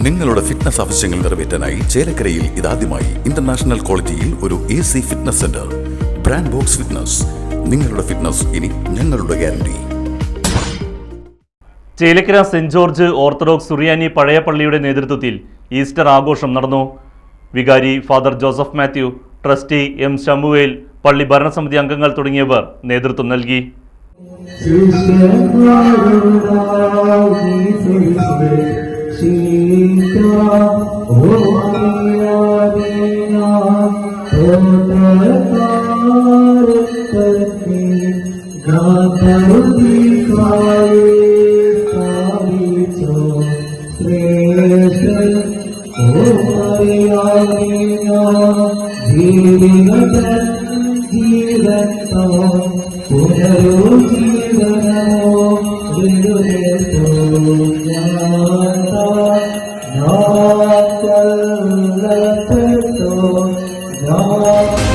നിങ്ങളുടെ ഫിറ്റ്നസ് ആവശ്യങ്ങൾ നിറവേറ്റാനായി ചേലക്കരയിൽ ഇതാദ്യമായി ഇന്റർനാഷണൽ ക്വാളിറ്റിയിൽ ഒരു AC fitness centre. Brand box fitness. നിങ്ങളുടെ ഫിറ്റ്നസ് ഇനി ഞങ്ങളുടെ ഗ്യാരണ്ടി. ചേലക്കര സെന്റ് ജോർജ് ഓർത്തഡോക്സ് സുറിയാനി പഴയ പള്ളിയുടെ നേതൃത്വത്തിൽ ഈസ്റ്റർ ആഘോഷം നടന്നു. വികാരി father Joseph Mathew, trustee M ശമുവേൽ, പള്ളി ഭരണസമിതി അംഗങ്ങൾ തുടങ്ങിയവർ നേതൃത്വം നൽകി. No